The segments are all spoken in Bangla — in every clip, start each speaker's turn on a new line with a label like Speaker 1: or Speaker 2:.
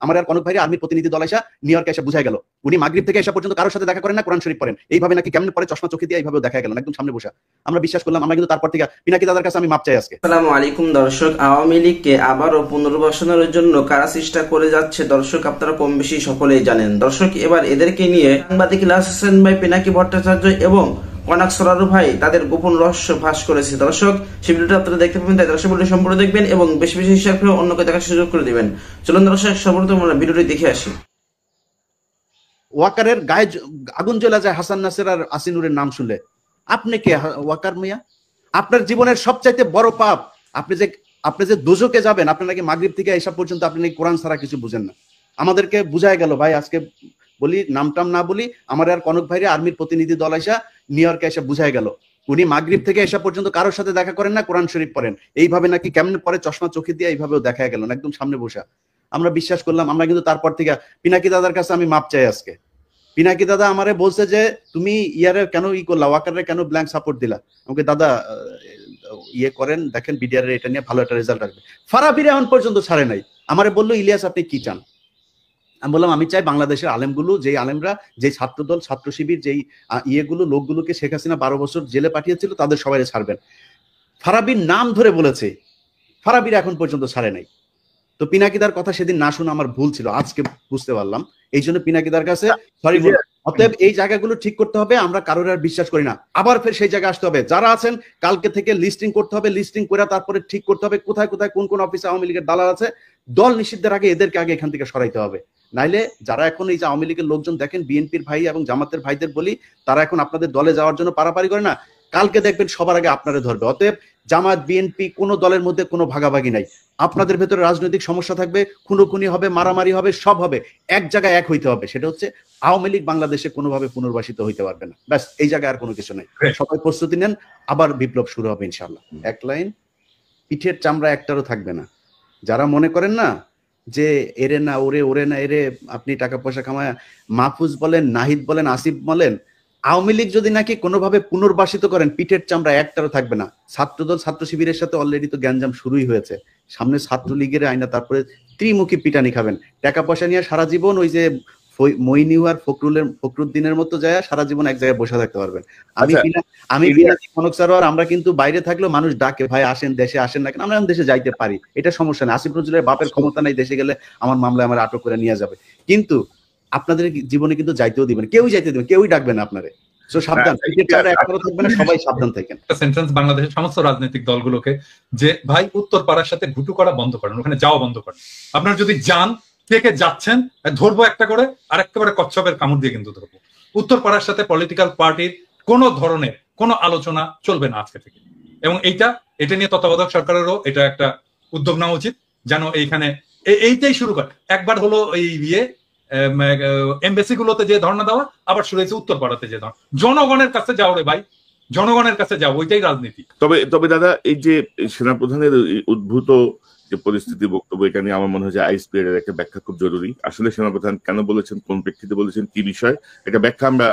Speaker 1: আমার আর কনক ভাইরে আর্মির প্রতিনিধি দল এসে নিউ ইয়র্কে এসে বুঝাই গেল উনি মাগরিব থেকে এসে পর্যন্ত কারোর সাথে দেখা করেন না, কোরআন শরীফ পড়েন, এইভাবে নাকি কেমন পরে চশমা চোখে দিয়ে এইভাবে দেখা গেল একদম সামনে বসা। আমরা বিশ্বাস করলাম, আমরা কিন্তু তারপর থেকে পিনাকি দাদার কাছে আমি মাপ চাই আজকে।
Speaker 2: আসসালামু আলাইকুম দর্শক, আওয়ামী লীগকে আবারও পুনর্বাসনের জন্য কারা চেষ্টা করে যাচ্ছে দর্শক আপনারা কম বেশি সকলেই জানেন। দর্শক এবার এদেরকে নিয়ে সাংবাদিক ইলিয়াস হোসেন ভাই, পিনাকি ভট্টাচার্য এবং কনক সরারু ভাই তাদের গোপন রহস্য ফাঁস করেছে। দর্শক সেই ভিডিওটা আপনারা দেখতে পাবেন, তাই দর্শক ভিডিও সম্পূর্ণ দেখবেন এবং বেশি বেশি শেয়ার করে অন্যকে দেখার সুযোগ করে দিবেন। চলুন দর্শক সর্বপ্রথম আমরা ভিডিওটি দেখে আসি।
Speaker 1: ওয়াকারের গায়ে আগুন জ্বলা যায় হাসান নাসের আর আসিনুরের নাম শুনলে। আপনি কে ওয়াকার মিয়া? আপনার জীবনের সবচাইতে বড় পাপ আপনি যে দোজকে যাবেন, আপনি নাকি মাগরিব থেকে এসব পর্যন্ত আপনি নাকি কোরআন ছাড়া কিছু বুঝেন না। আমাদেরকে বুঝায় গেল ভাই, আজকে বলি নামটাম না বলি, আমার আর কনক ভাইরে আর্মির প্রতিনিধি দল এসে নিউ ইয়র্কে এসে বুঝায় গেল উনি মাগরিব থেকে এসব পর্যন্ত কারোর সাথে দেখা করেন না, কোরআন শরীফ পড়েন, এইভাবে নাকি কেমন পরে চশমা চোখে দিয়ে এইভাবেও দেখা গেল একদম সামনে বসা। আমরা বিশ্বাস করলাম, আমরা কিন্তু তারপর থেকে পিনাকি দাদার কাছে আমি মাপ চাই আজকে। পিনাকি দাদা আমারে বলছে যে তুমি ইয়ারে কেন করলা, ওয়াকারে কেন ব্ল্যাঙ্ক সাপোর্ট দিলা। আমাকে দাদা ইয়ে করেন, দেখেন বিডিআর এটা নিয়ে ভালো একটা রেজাল্ট আসবে। ফারাবির এখন পর্যন্ত ছাড়ে নাই। আমারে বললো ইলিয়াস আপনি কি চান? আমি বললাম আমি চাই বাংলাদেশের আলেমগুলো, যেই আলেমরা যে ছাত্রদল ছাত্র শিবির যেই ইয়েগুলো লোকগুলোকে শেখ হাসিনা 12 বছর জেলে পাঠিয়েছিল তাদের সবাই ছাড়বেন। ফারাবির নাম ধরে বলেছে, ফারাবির এখন পর্যন্ত ছাড়ে নাই। তো পিনাকিদার কথা সেদিন না শুনে আমার ভুল ছিল, আজকে বুঝতে পারলাম। এই জন্য পিনাকিদার কাছে সরি বল। অতএব এই জায়গাগুলো ঠিক করতে হবে, আমরা কারোর আর বিশ্বাস করি না। আবার ফের সেই জায়গায় আসতে হবে, যারা আছেন কালকে থেকে লিস্টিং করতে হবে, লিস্টিং করে তারপরে ঠিক করতে হবে কোথায় কোথায় কোন কোন অফিসে আওয়ামী লীগের দালাল আছে। দল নিষিদ্ধের আগে এদেরকে আগে এখান থেকে সরাইতে হবে, নাইলে যারা এখন এই যে আওয়ামী লীগের লোকজন দেখেন বিএনপির ভাই এবং জামাতের ভাইদের বলি, তারা এখন আপনাদের দলে যাওয়ার জন্য পারাপারি করে না, কালকে দেখবেন সবার আগে আপনারা ধরবে। অতএব জামাত বিএনপি কোনো দলের মধ্যে কোনো ভাগাভাগি নাই। আপনাদের ভেতরে রাজনৈতিক সমস্যা থাকবে, খুনোখুনি হবে, মারামারি হবে, সব হবে, এক জায়গায় এক হইতে হবে, সেটা হচ্ছে আওয়ামী লীগ বাংলাদেশে কোনোভাবে পুনর্বাসিত হইতে পারবে না। ব্যাস, এই জায়গায় আর কোনো কিছু নেই। সবাই প্রস্তুতি নেন, আবার বিপ্লব শুরু হবে ইনশাল্লাহ। এক লাইন, পিঠের চামড়া একটারও থাকবে না। যারা মনে করেন না যে এরে না ওরে, ওরে না এরে, আপনি টাকা পয়সা কামায়, মাহফুজ বলেন, নাহিদ বলেন, আসিফ বলেন, আওয়ামী লীগ যদি নাকি কোনোভাবে পুনর্বাসিত করেন, পিঠের চামড়া একটারও থাকবে না। ছাত্রদল ছাত্র শিবিরের সাথে অলরেডি তো গ্যাঞ্জাম শুরুই হয়েছে, সামনে ছাত্রলীগের আইনা, তারপরে ত্রিমুখী পিটানি খাবেন। টাকা পয়সা নিয়ে সারা জীবন ওই যে মইনিউ আর ফখরুদ্দিনের মতো যায় সারা জীবন এক জায়গায় বসে থাকতে পারবেন। আমি পিনাকি কনক সরোয়ার, আমরা কিন্তু বাইরে থাকলেও মানুষ ডাকে ভাই আসেন দেশে, আসেন না কেন, আমরা দেশে যাইতে পারি, এটা সমস্যা নেই। আসিফ নজরুলের বাপের ক্ষমতা নাই, দেশে গেলে আমার মামলায় আমার আটক করে নিয়ে যাবে, কিন্তু আপনাদের জীবনে কিন্তু যাইতেও দিবেন, কেউই যাইতে দিবেন, কেউই ডাকবে না আপনারে। সাবধান, সবাই সাবধান থাকেন।
Speaker 3: সেন্টেন্স বাংলাদেশের সমস্ত রাজনৈতিক দলগুলোকে যে ভাই উত্তর পাড়ার সাথে ঘুটু করা বন্ধ করেন, ওখানে যাওয়া বন্ধ করেন। আপনারা যদি যান, কে কে যাচ্ছেন ধরবো একটা করে, আর একেবারে কচ্ছপের কামড় দিয়ে কিন্তু ধরবো। উত্তর পাড়ার সাথে পলিটিক্যাল পার্টির কোনো ধরনের কোনো আলোচনা চলবে না আজকে থেকে। এবং এটা নিয়ে তত্ত্বাবধায়ক সরকারেরও এটা একটা উদ্যোগ নেওয়া উচিত, যেন এইখানে এইটাই শুরু করে। একবার হলো এই এমবেসি গুলোতে যে ধর্ণা দেওয়া, আবার শুরু হয়েছে উত্তর পাড়াতে যে ধর্ণা। জনগণের কাছে যাও রে ভাই, জনগণের কাছে যাও, ওইটাই রাজনীতি।
Speaker 4: তবে দাদা, এই যে সেনাপ্রধানের উদ্ভূত যে পরিস্থিতি বক্তব্য, এটা নিয়ে আমার মনে হয় যে আইএসপিআর এর একটা ব্যাখ্যা খুব জরুরি। আসলে সেনাপ্রধান কেন বলেছেন, কোন প্রেক্ষিতে বলেছেন, কি বিষয়, এটা ব্যাখ্যা আমরা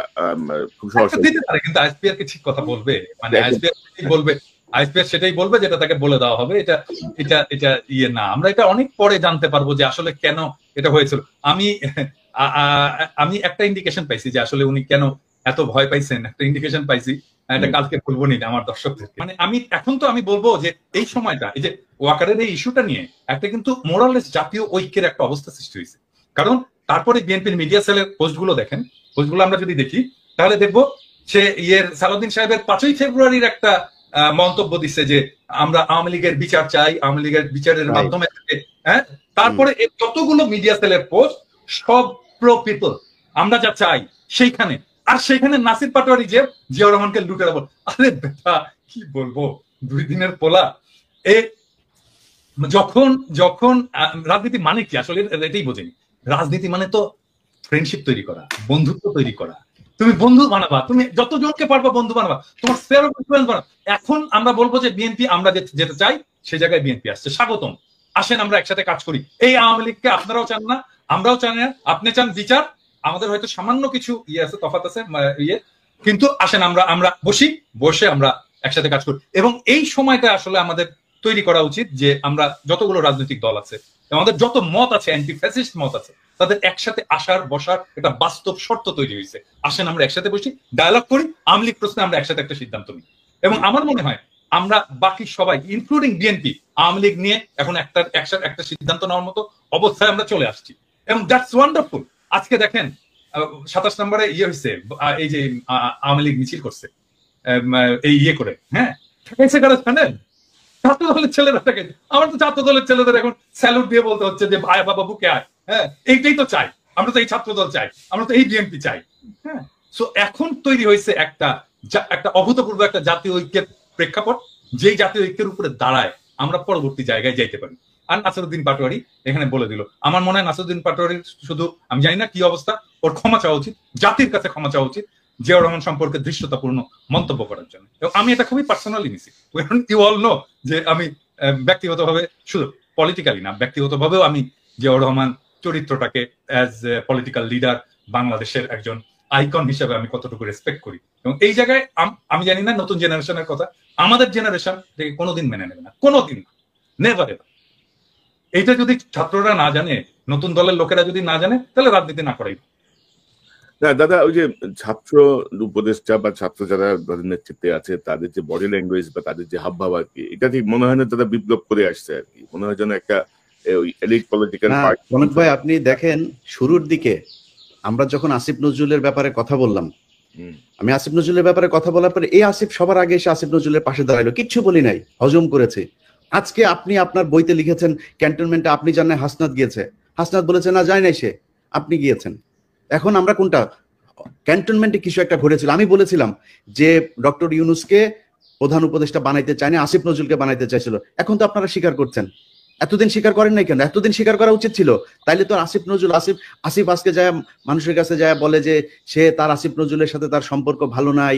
Speaker 4: খুব সহজে দিতে পারি।
Speaker 3: কিন্তু আইএসপিআর কি ঠিক কথা বলবে? মানে আইএসপিআর সেটাই বলবে যেটা তাকে বলে দেওয়া হবে। এটা ইয়ে না, আমরা এটা অনেক পরে জানতে পারবো যে আসলে কেন এটা হয়েছিল। আমি একটা ইন্ডিকেশন পাইছি যে আসলে উনি কেন এত ভয় পাইছেন, একটা ইন্ডিকেশন পাইছি, এটা কালকে বলবো নি আমার দর্শকদেরকে। মানে আমি বলবো যে এই সময়টা, এই যে ওয়াকারের এই ইস্যুটা নিয়ে একটা কিন্তু মোরালেস জাতীয় ঐক্যের একটা অবস্থা সৃষ্টি হয়েছে। কারণ তারপরে বিএনপির মিডিয়া সেলের পোস্টগুলো দেখেন, পোস্টগুলো আমরা যদি দেখি তাহলে দেখবো সে সালাউদ্দিন সাহেবের 5ই ফেব্রুয়ারির একটা মন্তব্য দিচ্ছে যে আমরা আওয়ামী লীগের বিচার চাই, আওয়ামী লীগের বিচারের মাধ্যমে। হ্যাঁ, তারপরে যতগুলো মিডিয়া সেলের পোস্ট সব প্রো পিপল, আমরা যা চাই সেইখানে। আর সেইখানে নাসির পাটোয়ারি যে জিয়াউর রহমানকে লুটে দেবো, আরে বেটা কি বলবো, 2 দিনের পোলা। যখন রাজনীতি মানে কি আসলে এটাই বোঝেনি। রাজনীতি মানে তো ফ্রেন্ডশিপ তৈরি করা, বন্ধুত্ব তৈরি করা। তুমি বন্ধু বানাবা, তুমি যতজনকে পারবা বন্ধু বানাবা, তোমার স্পেয়ার অফ ইনফ্লুয়েন্স বানাবা। এখন আমরা বলবো যে বিএনপি, আমরা যেতে চাই সেই জায়গায় বিএনপি আসছে, স্বাগতম, আসেন আমরা একসাথে কাজ করি। এই আওয়ামী লীগকে আপনারাও চান না, আমরাও চান না। আপনি চান বিচার, আমাদের হয়তো সামান্য কিছু আছে, তফাৎ আছে, কিন্তু আসেন আমরা বসে আমরা একসাথে কাজ করি। এবং এই সময়টা আসলে আমাদের তৈরি করা উচিত যে আমরা যতগুলো রাজনৈতিক দল আছে, আমাদের যত মত আছে, অ্যান্টি ফ্যাসিস্ট মত আছে, তাদের একসাথে আসার বসার একটা বাস্তব শর্ত তৈরি হয়েছে। আসেন আমরা একসাথে বসি, ডায়ালগ করি, আওয়ামী লীগ প্রশ্নে আমরা একসাথে একটা সিদ্ধান্ত নিই। এবং আমার মনে হয় আমরা বাকি সবাই ইনক্লুডিং বিএনপি আওয়ামী লীগ নিয়ে এখন একটা সিদ্ধান্ত নেওয়ার মতো অবস্থায় আমরা চলে আসছি, এবং দ্যাটস ওয়ান্ডারফুল। আজকে দেখেন 27 নম্বরে হয়েছে, এই যে আওয়ামী লীগ মিছিল করছে এই করে, হ্যাঁ ঠেকাইছে কারা জানেন? ছাত্র দলের ছেলেরা ঠেকাইছে। আমার তো ছাত্র দলের ছেলেদের এখন স্যালুট দিয়ে বলতে হচ্ছে যে ভাই বাবা বুকে আয়, হ্যাঁ এইটাই তো চাই আমরা, তো এই ছাত্র দল চাই, আমরা তো এই বিএনপি চাই। হ্যাঁ, সো এখন তৈরি হয়েছে একটা অভূতপূর্ব একটা জাতীয় ঐক্যের প্রেক্ষাপট, যেই জাতীয় ঐক্যের উপরে দাঁড়ায় আমরা পরবর্তী জায়গায় যাইতে পারি। আর নাসিরউদ্দিন পাটোয়ারি এখানে বলে দিল। আমার মনে হয় নাসিরউদ্দিন পাটোয়ারির শুধু, আমি জানি না কি অবস্থা, ওর ক্ষমা চাওয়া উচিত, জাতির কাছে ক্ষমা চাওয়া উচিত জিয়াউর রহমান সম্পর্কে দৃশ্যতাপূর্ণ মন্তব্য করার জন্য। এবং আমি এটা খুবই পার্সোনালি নিছি, ইউ অল নো যে আমি ব্যক্তিগতভাবে, শুধু পলিটিক্যালি না, ব্যক্তিগতভাবেও আমি জিয়াউর রহমান চরিত্রটাকে অ্যাজ পলিটিক্যাল লিডার, বাংলাদেশের একজন আইকন হিসেবে আমি কতটুকু রেসপেক্ট করি। এবং এই জায়গায় আমি জানি না নতুন জেনারেশনের কথা, আমাদের জেনারেশন থেকে কোনোদিন মেনে নেবে না, কোনোদিন না, নেভার এভার। এইটা যদি ছাত্ররা না জানে, নতুন দলের লোকেরা যদি না জানে, তাহলে রাজনীতি না করাই।
Speaker 4: না দাদা, ওই যে ছাত্র উপদেষ্টা বা ছাত্র যারা নেতৃত্বে আছে তাদের যে বডি ল্যাঙ্গুয়েজ বা তাদের যে হাবভাব আর কি, এটা ঠিক মনে হয় না তারা বিপ্লব করে আসছে আর কি, মনে হয় যেন একটা এলিট পলিটিক্যাল পার্টি।
Speaker 1: রনক ভাই আপনি দেখেন শুরুর দিকে আমরা যখন আসিফ নজরুলের ব্যাপারে কথা বললাম, আমি আসিফ নজরুলের ব্যাপারে কথা বলার পরে এই আসিফ সবার আগে এসে আসিফ নজরুলের পাশে দাঁড়াইলো, কিচ্ছু বলি নাই, হজম করেছে। আজকে আপনি আপনার বইতে লিখেছেন ক্যান্টনমেন্টে আপনি জানেন হাসনাত গিয়েছে, হাসনাত বলেছে না যায় নাই সে, আপনি গিয়েছেন। এখন আমরা কোনটা, ক্যান্টনমেন্টে কিছু একটা ঘটেছিল, আমি বলেছিলাম যে ডক্টর ইউনূসকে প্রধান উপদেষ্টা বানাইতে চায়নি, আসিফ নজরুলকে বানাইতে চাইছিল। এখন তো আপনারা স্বীকার করছেন, এতদিন স্বীকার করেন নাই কেন? এতদিন স্বীকার করা উচিত ছিল। তাইলে তো আসিফ নজরুল, আসিফ আজকে যায় মানুষের কাছে যায় বলে যে সে তার আসিফ নজরুলের সাথে তার সম্পর্ক ভালো নাই,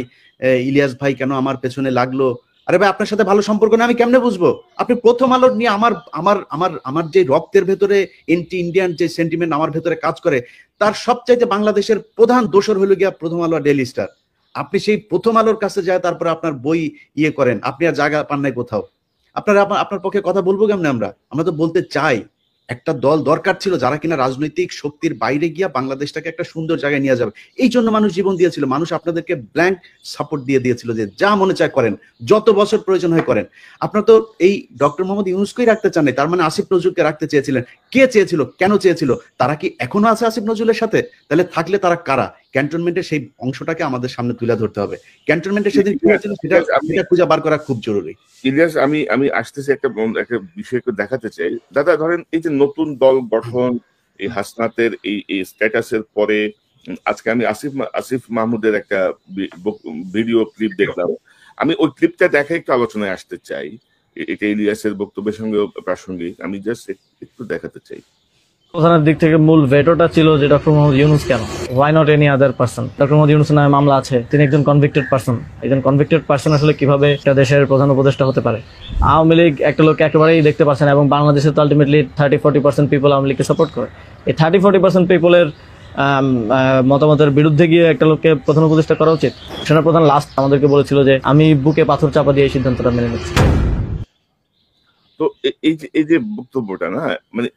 Speaker 1: ইলিয়াস ভাই কেন আমার পেছনে লাগলো। আরে ভাই আপনার সাথে ভালো সম্পর্ক না আমি কেমনে বুঝবো? আপনি প্রথম আলো নিয়ে আমার আমার আমার আমার যে রক্তের ভেতরে এন্টি ইন্ডিয়ান যে সেন্টিমেন্ট আমার ভেতরে কাজ করে, তার সবচাইতে বাংলাদেশের প্রধান দোষর হলো গিয়া প্রথম আলো ডেইলি স্টার। আপনি সেই প্রথম আলোর কাছে যায় তারপরে আপনার বই করেন, আপনি আর জায়গা পান নাই কোথাও। আপনার পক্ষে কথা বলবো কেমনে? আমরা তো বলতে চাই একটা দল দরকার ছিল যারা কিনা রাজনৈতিক শক্তির বাইরে গিয়া বাংলাদেশটাকে একটা সুন্দর জায়গায় নিয়ে যাবে। এই জন্য মানুষ জীবন দিয়েছিল, মানুষ আপনাদেরকে ব্ল্যাঙ্ক সাপোর্ট দিয়ে দিয়েছিল যে যা মনে চায় করেন, যত বছর প্রয়োজন হয় করেন। আপনার তো এই ডক্টর মোহাম্মদ ইউনূসকেই রাখতে চান নাই, তার মানে আসিফ নজরুলকে রাখতে চেয়েছিলেন। কে চেয়েছিল, কেন চেয়েছিল? তারা কি এখনো আছে আসিফ নজরুলের সাথে? তাহলে থাকলে তারা কারা? ক্যান্টনমেন্টের সেই অংশটাকে আমাদের সামনে তুলে ধরতে হবে। ক্যান্টনমেন্টের সেদিন কি হয়েছিল সেটা খুঁজে বার করা খুব জরুরি।
Speaker 4: ইলিয়াস, আমি আসতেছি একটা বিষয়কে দেখাতে চাই দাদা। ধরেন এই যে নতুন দল গঠন, এই হাসনাতের এই স্ট্যাটাসের পরে আজকে আমি আসিফ মাহমুদের একটা ভিডিও ক্লিপ দেখলাম। আমি ওই ক্লিপটা দেখে একটু আলোচনায় আসতে চাই, এটা ইলিয়াসের বক্তব্যের সঙ্গে প্রাসঙ্গিক। আমি জাস্ট একটু দেখাতে চাই।
Speaker 5: প্রধানের দিক থেকে মূল ভেটোটা ছিল যে ডক্টর মোহাম্মদ ইউনূস কেন, why not any other person. Doctor Mohammad ইউনূসের নামে মামলা আছে, তিনি একজন কনভিক্টেড পারসন। একজন কনভিক্টেড পারসন আসলে কিভাবে একটা দেশের প্রধান উপদেষ্টা হতে পারে? আওয়ামী লীগ একটা লোককে একেবারেই দেখতে পাচ্ছে না, এবং বাংলাদেশে তো আলটিমেটলি 30-40% পিপল আওয়ামী লীগকে সাপোর্ট করে। এই 30-40% পিপলের মতামতের বিরুদ্ধে গিয়ে একটা লোককে প্রধান উপদেষ্টা করা উচিত? সেনাপ্রধান লাস্ট আমাদেরকে বলেছিল যে আমি বুকে পাথর চাপা দিয়ে এই সিদ্ধান্তটা মেনে নিচ্ছি।
Speaker 4: তো এই যে বক্তব্যটা না, মানে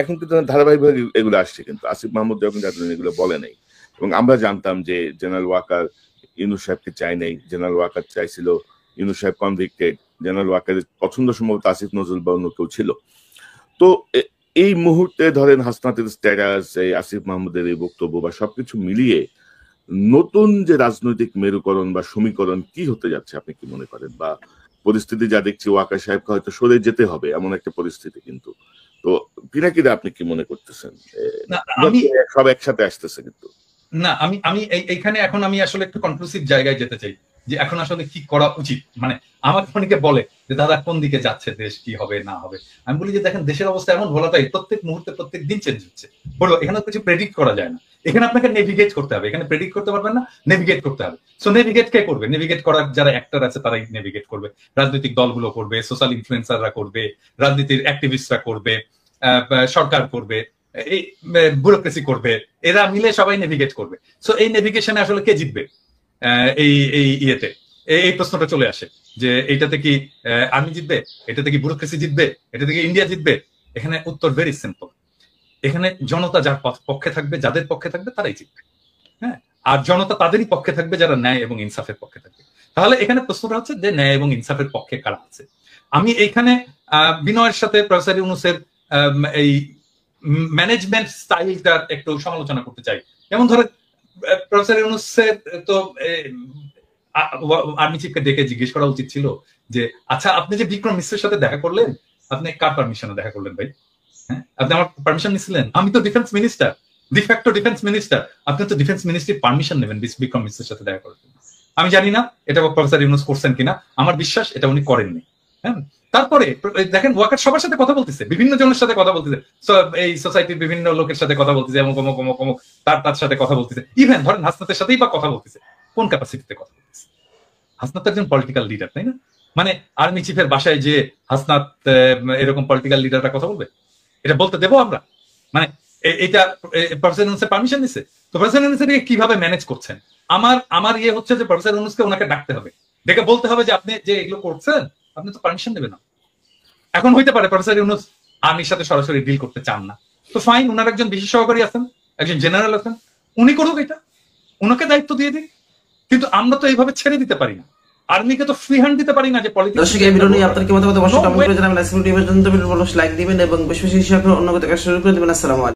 Speaker 4: এখন কিন্তু ধারাবাহিকভাবে এগুলো আসছে, কিন্তু আসিফ মাহমুদ যখন যাতেন এগুলো বলে নাই। এবং আমরা জানতাম যে জেনারেল ওয়াকার ইউনূস সাহেবকে চাই নাই, জেনারেল ওয়াকার চাইছিল ইউনূস সাহেব কনভিক্টেড, জেনারেল ওয়াকারের পছন্দ সম্ভবত আসিফ নজরুল বা অন্য কেউ ছিল। তো এই মুহূর্তে ধরেন হাসনাতের স্ট্যাটাস, এই আসিফ মাহমুদের এই বক্তব্য বা সবকিছু মিলিয়ে নতুন যে রাজনৈতিক মেরুকরণ বা সমীকরণ কি হতে যাচ্ছে আপনি কি মনে করেন? বা পরিস্থিতি যা দেখছি ওয়াকার সাহেবকে হয়তো সরে যেতে হবে এমন একটা পরিস্থিতি, কিন্তু তো পিনাকিদা আপনি কি মনে করতেছেন? আমি সব একসাথে আসতেছে কিন্তু
Speaker 3: না, আমি এইখানে এখন আমি আসলে একটু কনক্লুসিভ জায়গায় যেতে চাই যে এখন আসলে কি করা উচিত। মানে আমার অনেকে বলে যে দাদা কোন দিকে যাচ্ছে দেশ, কি হবে না হবে। আমি বলি যে দেখেন দেশের অবস্থা এমন ভোলাটাই, প্রত্যেক মুহূর্তে প্রত্যেক দিন চেঞ্জ হচ্ছে। বলো এখানে কিছু প্রেডিক্ট করা যায় না, এখানে আপনাকে নেভিগেট করতে হবে। এখানে প্রেডিক্ট করতে পারবেন না, নেভিগেট করতে হবে। সো নেভিগেট কে করবে? নেভিগেট করার যারা অ্যাক্টর আছে তারাই নেভিগেট করবে। রাজনৈতিক দলগুলো করবে, সোশ্যাল ইনফ্লুয়েন্সাররা করবে, রাজনীতির অ্যাক্টিভিস্টরা করবে, সরকার করবে, এই ব্যুরোক্রেসি করবে, এরা মিলে সবাই নেভিগেট করবে। সো এই নেভিগেশনে আসলে কে জিতবে এই ইয়েতে? এই প্রশ্নটা চলে আসে যে এইটাতে কি আর্মি জিতবে, এটাতে কি ব্যুরোক্রেসি জিতবে, এটাতে কি ইন্ডিয়া জিতবে? এখানে উত্তর ভেরি সিম্পল। এখানে জনতা যার পক্ষে থাকবে, যাদের পক্ষে থাকবে তারাই জিতবে। হ্যাঁ, আর জনতা তাদেরই পক্ষে থাকবে যারা ন্যায় এবং ইনসাফের পক্ষে থাকবে। তাহলে এখানে প্রশ্নটা হচ্ছে যে ন্যায় এবং ইনসাফের পক্ষে কারা আছে। আমি এইখানে বিনয়ের সাথে প্রফেসর ইউনূসের এই ম্যানেজমেন্ট স্টাইলটার একটু সমালোচনা করতে চাই। যেমন ধরে প্রফেসর ইউনূসের তো আর্মি চিফকে ডেকে জিজ্ঞেস করা উচিত ছিল যে আচ্ছা, আপনি যে বিক্রম মিশ্রের সাথে দেখা করলেন, আপনি কার পারমিশনে দেখা করলেন ভাই? হ্যাঁ, আপনি আমার পারমিশন নিছিলেন? আমি তো defence minister, de facto defence minister, আপনি তো ডিফেন্স মিনিস্ট্রির পারমিশন নেবেন বিক্রম মিশ্রের সাথে দেখা করার জন্য। আমি জানি না এটা প্রফেসর ইউনূস করছেন কিনা, আমার বিশ্বাস এটা উনি করেননি। হ্যাঁ, তারপরে দেখেন ওয়াকার সবার সাথে কথা বলতেছে, বিভিন্ন জনের সাথে কথা বলতেছে, এই সোসাইটির বিভিন্ন লোকের সাথে কথা বলতেছে, অমুক অমুক অমুক অমুক তার সাথে কথা বলতেছে। ইভেন ধরেন হাসনাতের সাথেই বা কথা বলতেছে, কোন ক্যাপাসিটিতে কথা বলতেছে? হাসনাত একজন পলিটিক্যাল লিডার, তাই না? মানে আর্মি চিফের বাসায় যে হাসনাত এরকম পলিটিক্যাল লিডাররা কথা বলবে, এটা বলতে দেবো আমরা? মানে এটা প্রফেসর ইউনূসের পারমিশন দিচ্ছে তো প্রফেসর ইউনূসের কিভাবে ম্যানেজ করছেন? আমার ইয়ে হচ্ছে যে প্রফেসর ইউনূসকে ওনাকে ডাকতে হবে, ডেকে বলতে হবে যে আপনি যে এগুলো করছেন আপনি তো পারমিশন নেবেন না। এখন হইতে পারে প্রফেসর ইউনূস আর্মির সাথে সরাসরি ডিল করতে চান না, তো ফাইন, ওনার একজন বিশেষ সহকারী আছেন, একজন জেনারেল আছেন, উনি করুক, এটা ওনাকে দায়িত্ব দিয়ে দিন। কিন্তু আমরা তো এইভাবে ছেড়ে দিতে পারি না, আর্মিকে তো ফ্রি হ্যান্ড দিতে পারি না যে পলিটিক্স।
Speaker 2: দর্শক, এই ভিডিও নিয়ে আপনার কি মতামত অবশ্যই কমেন্ট করে জানাবেন। আজকের ভিডিও পর্যন্ত ভালো লাগলে দিবেন এবং বেশি বেশি শেয়ার করে অন্য কথা শুরু করে দিবেন। আসসালামু আলাইকুম।